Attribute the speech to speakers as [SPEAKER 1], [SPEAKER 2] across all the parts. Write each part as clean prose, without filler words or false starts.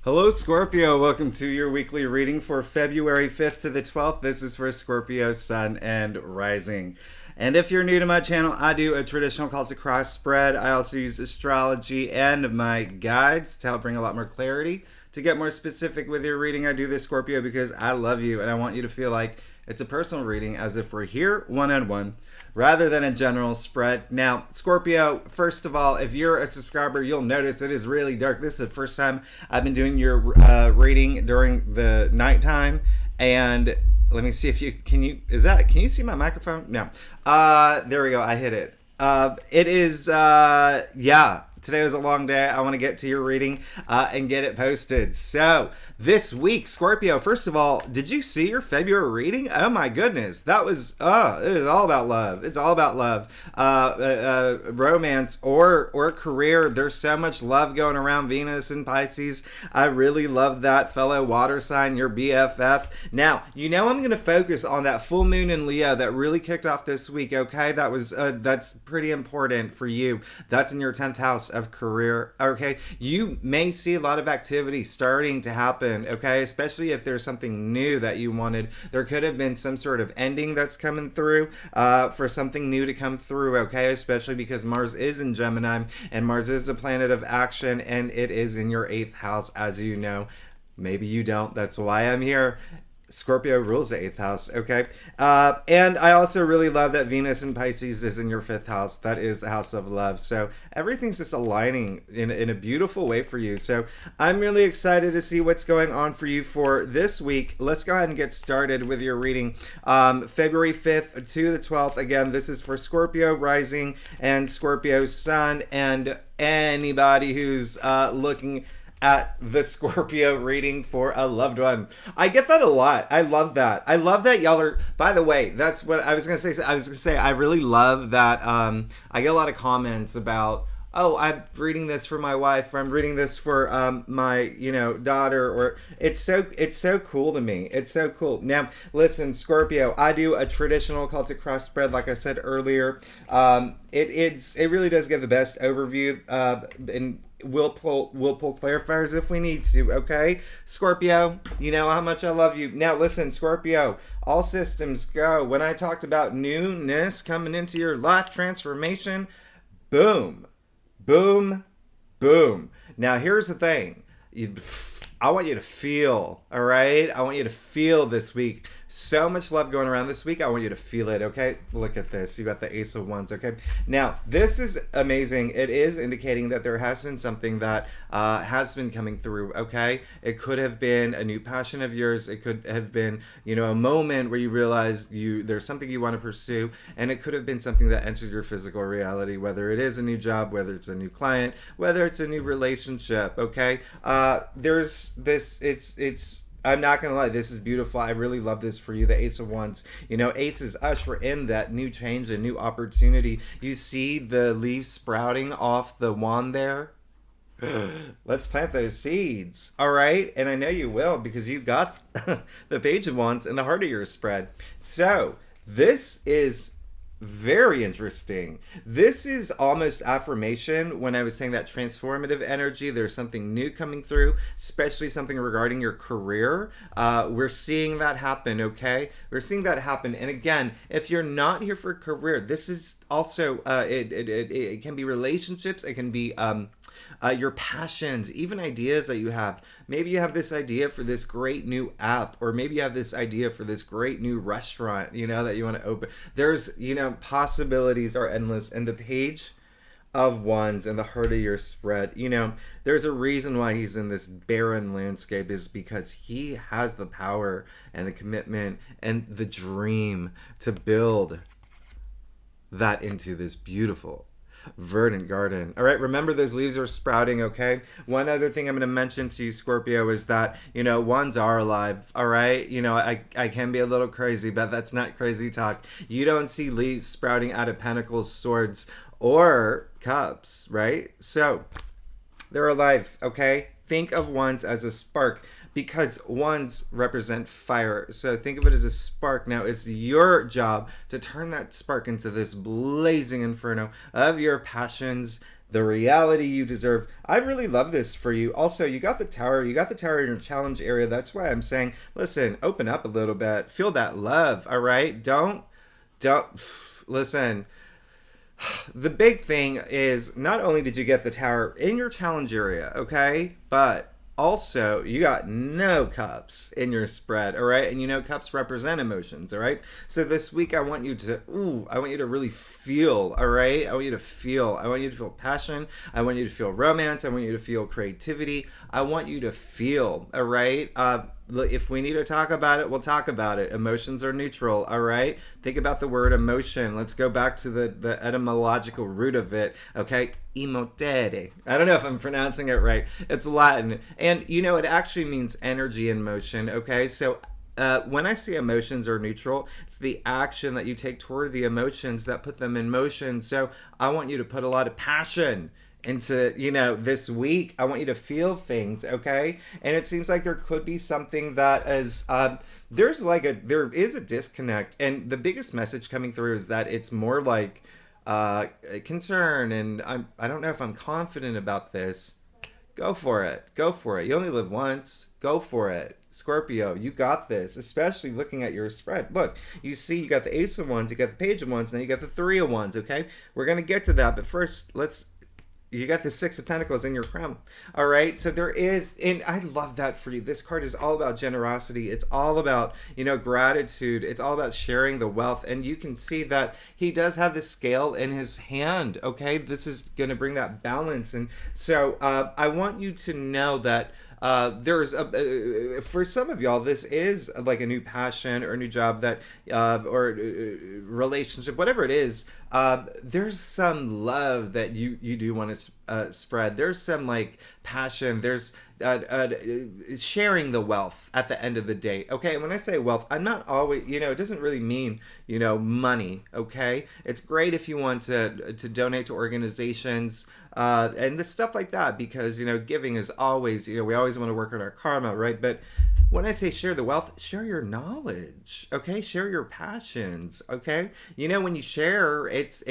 [SPEAKER 1] Hello, Scorpio. Welcome to your weekly reading for February 5th to the 12th. This is for Scorpio, Sun, and Rising. And if you're new to my channel, I do a traditional Celtic cross spread. I also use astrology and my guides to help bring a lot more clarity. To get more specific with your reading, I do this, Scorpio, because I love you and I want you to feel like it's a personal reading, as if we're here one-on-one, rather than a general spread. Now, Scorpio, first of all, if you're a subscriber, you'll notice it is really dark. This is the first time I've been doing your reading during the nighttime. And let me see if can you see my microphone? No. There we go. I hit it. It is, yeah. Today was a long day. I want to get to your reading and get it posted. So this week, Scorpio, first of all, did you see your February reading? Oh my goodness. That was, it was all about love. It's all about love. Romance or career. There's so much love going around Venus and Pisces. I really love that, fellow water sign, your BFF. Now, you know I'm going to focus on that full moon in Leo that really kicked off this week, okay? That's pretty important for you. That's in your 10th house of career. Okay, you may see a lot of activity starting to happen, okay, especially if there's something new that you wanted. There could have been some sort of ending that's coming through for something new to come through, okay, especially because Mars is in Gemini and Mars is the planet of action and it is in your 8th house, as you know. Maybe you don't. That's why I'm here. Scorpio rules the 8th house, okay? And I also really love that Venus in Pisces is in your 5th house. That is the house of love. So everything's just aligning in a beautiful way for you. So I'm really excited to see what's going on for you for this week. Let's go ahead and get started with your reading. February 5th to the 12th. Again, this is for Scorpio rising and Scorpio sun and anybody who's looking at the Scorpio reading for a loved one. I get that a lot. I love that. I love that y'all are, by the way, that's what I was going to say. I really love that I get a lot of comments about, oh, I'm reading this for my wife, or I'm reading this for my, daughter, or it's so cool to me. It's so cool. Now, listen, Scorpio, I do a traditional Celtic cross spread, like I said earlier. It really does give the best overview, and we'll pull clarifiers if we need to, okay? Scorpio, you know how much I love you. Now, listen, Scorpio, all systems go. When I talked about newness coming into your life, transformation, boom. Boom, boom. Now, here's the thing. I want you to feel, all right? I want you to feel this week. So much love going around this week. I want you to feel it, okay? Look at this. You got the Ace of Wands, okay? Now, this is amazing. It is indicating that there has been something that has been coming through, okay? It could have been a new passion of yours. It could have been, a moment where you realized there's something you want to pursue, and it could have been something that entered your physical reality, whether it is a new job, whether it's a new client, whether it's a new relationship, okay? There's this, it's I'm not gonna lie, this is beautiful. I really love this for you, the Ace of Wands. Aces usher in that new change, a new opportunity. You see the leaves sprouting off the wand there? Let's plant those seeds, all right? And I know you will, because you got the Page of Wands in the heart of your spread. So this is very interesting. This is almost affirmation when I was saying that transformative energy. There's something new coming through, especially something regarding your career. We're seeing that happen, okay? We're seeing that happen. And again, if you're not here for career, this is also, it can be relationships. It can be your passions, even ideas that you have. Maybe you have this idea for this great new app, or maybe you have this idea for this great new restaurant, that you want to open. There's, possibilities are endless. And the Page of Wands and the heart of your spread, there's a reason why he's in this barren landscape, is because he has the power and the commitment and the dream to build that into this beautiful verdant garden. All right, remember those leaves are sprouting, okay? One other thing I'm going to mention to you, Scorpio, is that, wands are alive, all right? I can be a little crazy, but that's not crazy talk. You don't see leaves sprouting out of pentacles, swords, or cups, right? So, they're alive, okay? Think of wands as a spark, because wands represent fire. So think of it as a spark. Now it's your job to turn that spark into this blazing inferno of your passions the reality you deserve. I really love this for you. Also, you got the tower. You got the tower in your challenge area. That's why I'm saying, listen, open up a little bit. Feel that love, all right? Don't, listen. The big thing is not only did you get the tower in your challenge area, okay? But also, you got no cups in your spread, all right? And you know cups represent emotions, all right? So this week I want you to really feel, all right? I want you to feel passion. I want you to feel romance. I want you to feel creativity. I want you to feel, all right? If we need to talk about it, we'll talk about it. Emotions are neutral, all right? Think about the word emotion. Let's go back to the etymological root of it, okay? Emotere. I don't know if I'm pronouncing it right. It's Latin. And, you know, it actually means energy in motion, okay? So when I say emotions are neutral, it's the action that you take toward the emotions that put them in motion. So I want you to put a lot of passion into, you know, this week. I want you to feel things, okay? And it seems like there could be something that is there is a disconnect, and the biggest message coming through is that it's more like concern, and I don't know if I'm confident about this. Go for it. You only live once. Go for it. Scorpio, you got this, especially looking at your spread. Look, you see you got the Ace of Wands, you got the Page of Wands, now you got the Three of Wands, okay? We're going to get to that, but first, you got the Six of Pentacles in your crown. All right. So there is, and I love that for you. This card is all about generosity. It's all about, you know, gratitude. It's all about sharing the wealth. And you can see that he does have the scale in his hand. Okay. This is going to bring that balance. And so I want you to know that there's for some of y'all, this is like a new passion or a new job that or relationship, whatever it is. There's some love that you do want to spread. There's some like passion. There's sharing the wealth at the end of the day. Okay, and when I say wealth, I'm not always, you know, it doesn't really mean, you know, money. Okay, it's great if you want to donate to organizations and the stuff like that, because, you know, giving is always, you know, we always want to work on our karma, right? But when I say share the wealth, share your knowledge, okay? Share your passions, okay? You know, when you share, it's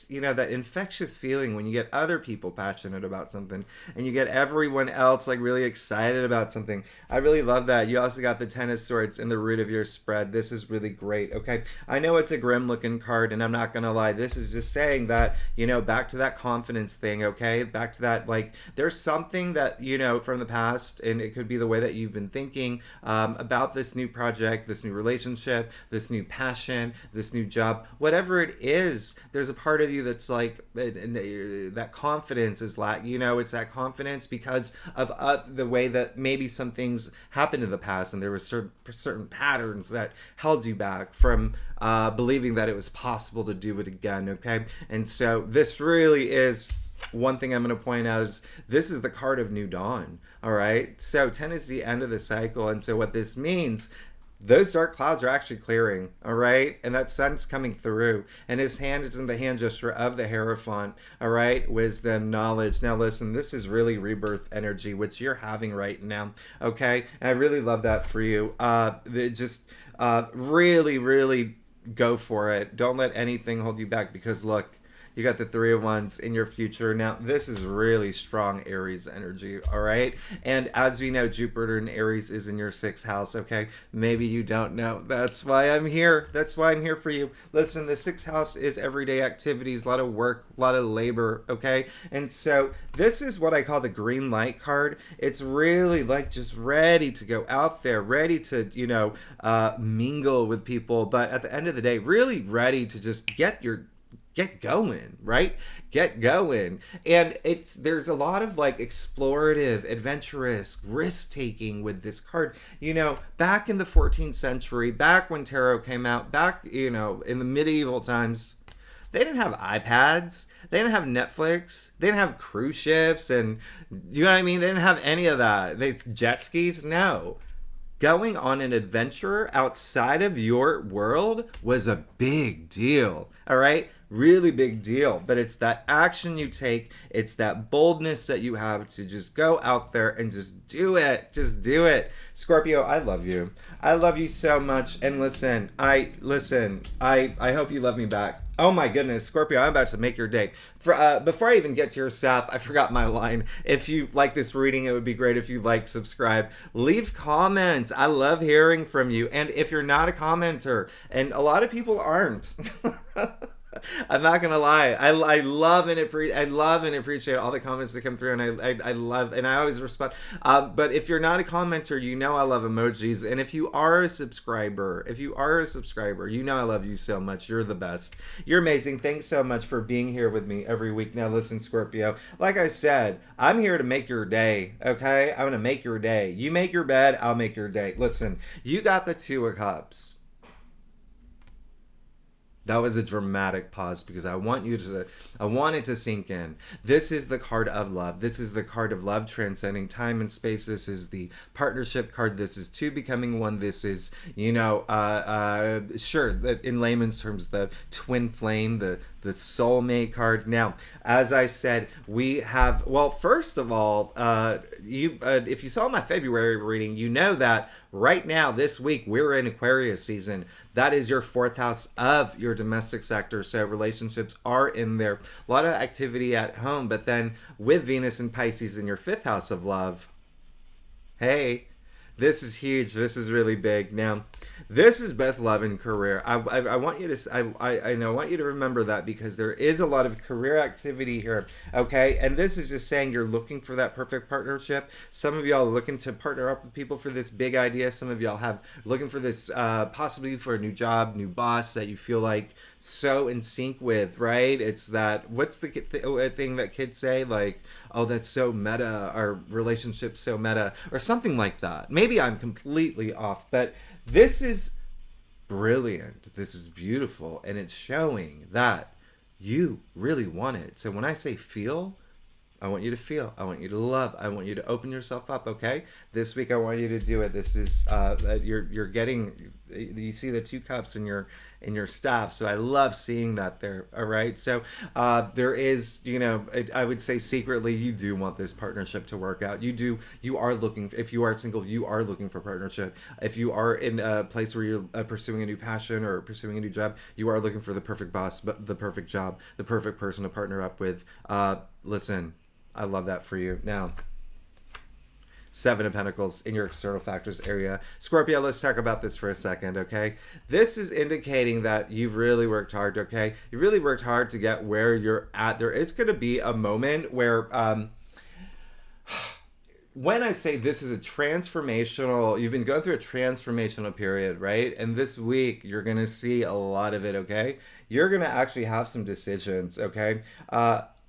[SPEAKER 1] you know, that infectious feeling when you get other people passionate about something and you get everyone else like really excited about something. I really love that. You also got the Ten of Swords in the root of your spread. This is really great, okay? I know it's a grim looking card, and I'm not gonna lie. This is just saying that, you know, back to that confidence thing, okay? Back to that, like, there's something that, you know, from the past, and it could be the way that you've been thinking about this new project, this new relationship, this new passion, this new job, whatever it is. There's a part of you that's like, that confidence is you know, it's that confidence because of the way that maybe some things happened in the past, and there were certain patterns that held you back from believing that it was possible to do it again, okay? And so this really is, one thing I'm going to point out is this is the card of New Dawn, all right? So 10 is the end of the cycle, and so what this means, those dark clouds are actually clearing, all right? And that sun's coming through, and his hand is in the hand gesture of the Hierophant, all right? Wisdom, knowledge. Now listen, this is really rebirth energy, which you're having right now, okay? And I really love that for you. Really, really go for it. Don't let anything hold you back, because look, you got the Three of Wands in your future. Now, this is really strong Aries energy, all right? And as we know, Jupiter in Aries is in your 6th house, okay? Maybe you don't know. That's why I'm here. That's why I'm here for you. Listen, the 6th house is everyday activities, a lot of work, a lot of labor, okay? And so this is what I call the green light card. It's really like just ready to go out there, ready to, you know, mingle with people. But at the end of the day, really ready to just get going, right? Get going. And there's a lot of like explorative, adventurous, risk-taking with this card. You know, back in the 14th century, back when tarot came out, back, you know, in the medieval times, they didn't have iPads, they didn't have Netflix, they didn't have cruise ships, and you know what I mean? They didn't have any of that. Jet skis, no. Going on an adventure outside of your world was a big deal, all right? really big deal. But it's that action you take, it's that boldness that you have to just go out there and just do it. Just do it. Scorpio, I love you. I love you so much. And I hope you love me back. Oh my goodness, Scorpio, I'm about to make your day. Before I even get to your stuff, I forgot my line. If you like this reading, it would be great if you like, subscribe, leave comments. I love hearing from you. And if you're not a commenter, and a lot of people aren't, I'm not gonna lie. I love and appreciate all the comments that come through, and I love, and I always respond. But if you're not a commenter, you know I love emojis, and if you are a subscriber, you know I love you so much. You're the best. You're amazing. Thanks so much for being here with me every week. Now listen, Scorpio. Like I said, I'm here to make your day. Okay, I'm gonna make your day. You make your bed, I'll make your day. Listen, you got the Two of Cups. That was a dramatic pause because I want it to sink in. This is the card of love. This is the card of love transcending time and space. This is the partnership card. This is two becoming one. This is, sure, in layman's terms, the twin flame, the soulmate card. Now, as I said, we have, well, first of all, if you saw my February reading, you know that right now, this week, we're in Aquarius season. That is your 4th house of your domestic sector. So relationships are in there. A lot of activity at home. But then with Venus and Pisces in your 5th house of love, hey, this is huge. This is really big. Now, this is both love and career. I want you to I want you to remember that because there is a lot of career activity here. Okay, and this is just saying you're looking for that perfect partnership. Some of y'all are looking to partner up with people for this big idea. Some of y'all have looking for this possibly for a new job, new boss that you feel like so in sync with. Right? It's that what's the thing that kids say like, oh, that's so meta. Our relationship's so meta, or something like that. Maybe I'm completely off, but this is brilliant. This is beautiful. And it's showing that you really want it. So when I say feel, I want you to feel. I want you to love. I want you to open yourself up, okay? This week I want you to do it. This is, you're getting, you see the 2 cups in your staff. So I love seeing that there, all right? So there is, I would say secretly you do want this partnership to work out. You are looking, if you are single, you are looking for partnership. If you are in a place where you're pursuing a new passion or pursuing a new job, you are looking for the perfect boss, the perfect job, the perfect person to partner up with. Listen, I love that for you. Now, 7 of Pentacles in your external factors area. Scorpio, let's talk about this for a second, okay? This is indicating that you've really worked hard, okay? You really worked hard to get where you're at. There is going to be a moment where, when I say this is a transformational, you've been going through a transformational period, right? And this week, you're going to see a lot of it, okay? You're going to actually have some decisions, okay?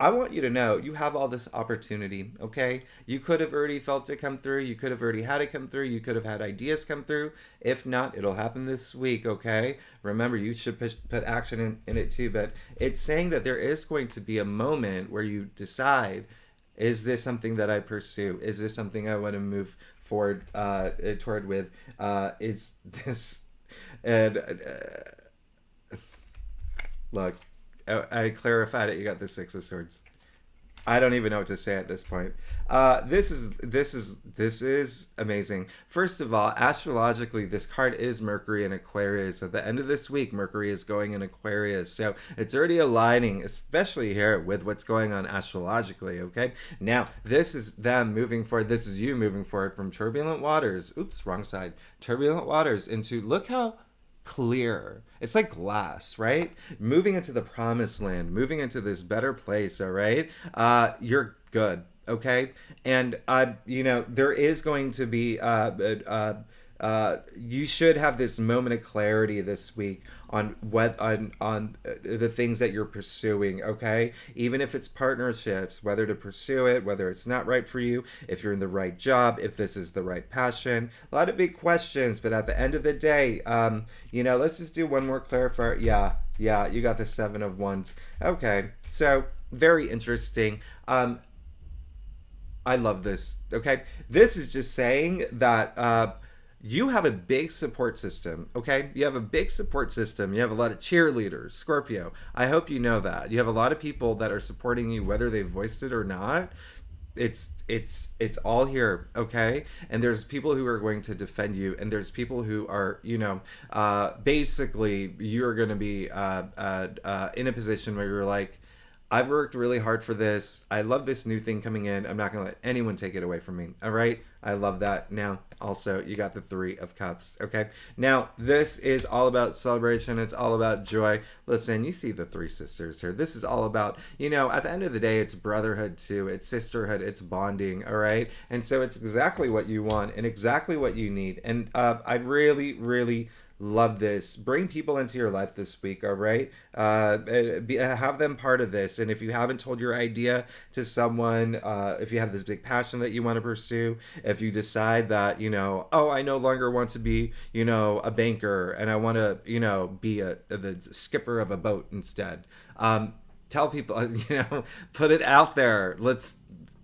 [SPEAKER 1] I want you to know you have all this opportunity, okay? You could have already felt it come through. You could have already had it come through. You could have had ideas come through. If not, it'll happen this week, okay? Remember, you should put action in it too. But it's saying that there is going to be a moment where you decide, is this something that I pursue? Is this something I want to move forward toward with? Is this... And look, I clarified it. You got the 6 of Swords. I don't even know what to say at this point. This is amazing. First of all, astrologically, this card is Mercury in Aquarius. At the end of this week, Mercury is going in Aquarius. So it's already aligning, especially here with what's going on astrologically, okay? Now, this is them moving forward. This is you moving forward from turbulent waters. Oops, wrong side. Turbulent waters into, look how clear. It's like glass, right? Moving into the promised land, moving into this better place, all right? You're good, okay? And, there is going to be, you should have this moment of clarity this week on the things that you're pursuing, okay? Even if it's partnerships, whether to pursue it, whether it's not right for you, if you're in the right job, if this is the right passion. A lot of big questions, but at the end of the day, let's just do one more clarifier. Yeah, you got the 7 of Wands. Okay, so very interesting. I love this, okay? This is just saying that You have a big support system, okay? You have a big support system. You have a lot of cheerleaders, Scorpio. I hope you know that. You have a lot of people that are supporting you whether they voiced it or not. It's all here, okay? And there's people who are going to defend you, and there's people who are, basically you're going to be in a position where you're like, I've worked really hard for this. I love this new thing coming in. I'm not going to let anyone take it away from me. All right? I love that. Now, also, you got the Three of Cups. Okay? Now, this is all about celebration. It's all about joy. Listen, you see the three sisters here. This is all about, at the end of the day, it's brotherhood too. It's sisterhood. It's bonding. All right? And so it's exactly what you want and exactly what you need. And I really, really love this. Bring people into your life this week, all right? Have them part of this. And if you haven't told your idea to someone, if you have this big passion that you want to pursue, if you decide that, I no longer want to be, a banker and I want to, be the skipper of a boat instead. Tell people, put it out there. Let's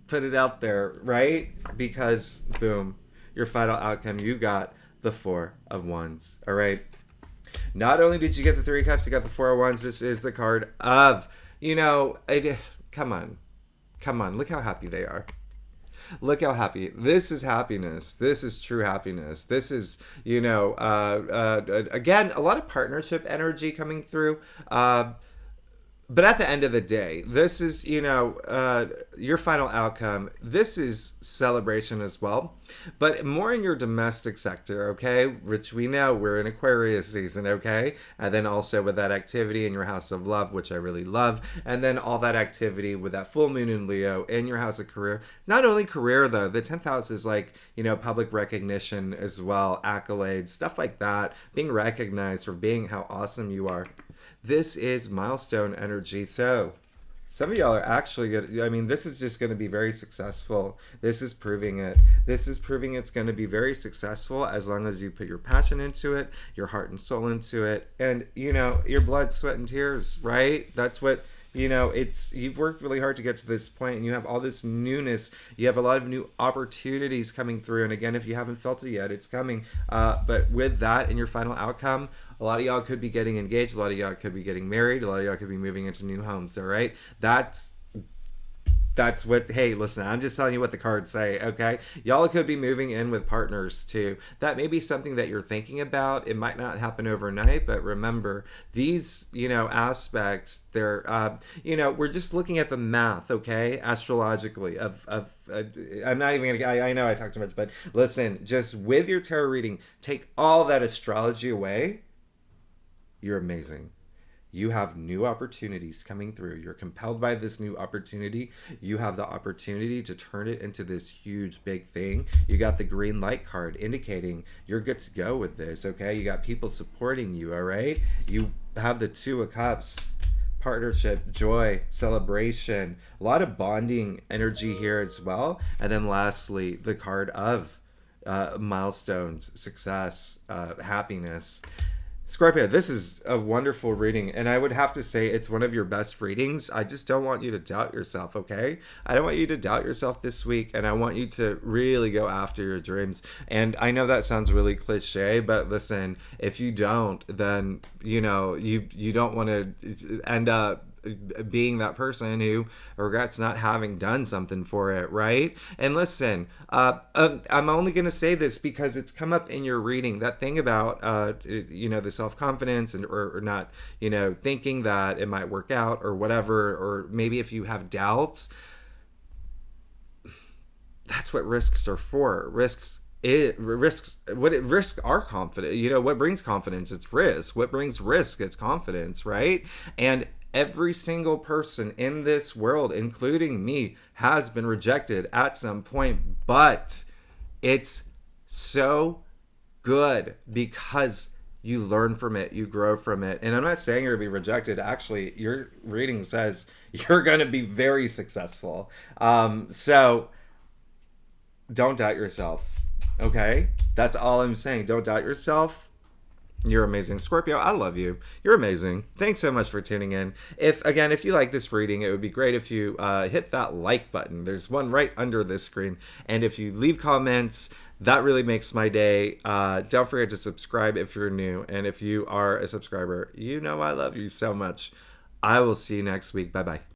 [SPEAKER 1] put it out there, right? Because, boom, your final outcome, you got the Four of Wands. All right. Not only did you get the Three of Cups, you got the Four of Wands. This is the card of, come on. Look how happy they are. Look how happy. This is happiness. This is true happiness. This is, again, a lot of partnership energy coming through. But at the end of the day, this is, your final outcome. This is celebration as well, but more in your domestic sector, okay? Which we know we're in Aquarius season, okay? And then also with that activity in your house of love, which I really love. And then all that activity with that full moon in Leo in your house of career. Not only career, though. The 10th house is like, public recognition as well, accolades, stuff like that. Being recognized for being how awesome you are. This is milestone energy. So some of y'all are actually good. This is just going to be very successful. This is proving it. This is proving it's going to be very successful as long as you put your passion into it, your heart and soul into it, and, your blood, sweat, and tears, right? That's what, you've worked really hard to get to this point, and you have all this newness. You have a lot of new opportunities coming through. And again, if you haven't felt it yet, it's coming. But with that and your final outcome, a lot of y'all could be getting engaged. A lot of y'all could be getting married. A lot of y'all could be moving into new homes. All right. That's what, hey, listen, I'm just telling you what the cards say, okay? Y'all could be moving in with partners, too. That may be something that you're thinking about. It might not happen overnight, but remember, these, aspects, they're, we're just looking at the math, okay? Astrologically, I'm not even going to, I know I talk too much, but listen, just with your tarot reading, take all that astrology away. You're amazing. You have new opportunities coming through. You're compelled by this new opportunity. You have the opportunity to turn it into this huge, big thing. You got the green light card indicating you're good to go with this, okay? You got people supporting you, all right? You have the Two of Cups. Partnership, joy, celebration, a lot of bonding energy here as well. And then lastly, the card of milestones, success, happiness. Scorpio, this is a wonderful reading, and I would have to say it's one of your best readings. I just don't want you to doubt yourself, okay? I don't want you to doubt yourself this week, and I want you to really go after your dreams. And I know that sounds really cliche, but listen, if you don't, then, you don't want to end up being that person who regrets not having done something for it, right? And listen, I'm only going to say this because it's come up in your reading, that thing about, the self-confidence and or not, thinking that it might work out or whatever, or maybe if you have doubts, that's what risks are for. Risks are confident. What brings confidence? It's risk. What brings risk? It's confidence, right? And every single person in this world, including me, has been rejected at some point, but it's so good because you learn from it, you grow from it. And I'm not saying you're going to be rejected. Actually, your reading says you're going to be very successful. So don't doubt yourself, okay? That's all I'm saying. Don't doubt yourself. You're amazing. Scorpio, I love you. You're amazing. Thanks so much for tuning in. If you like this reading, it would be great if you hit that like button. There's one right under this screen. And if you leave comments, that really makes my day. Don't forget to subscribe if you're new. And if you are a subscriber, you know I love you so much. I will see you next week. Bye-bye.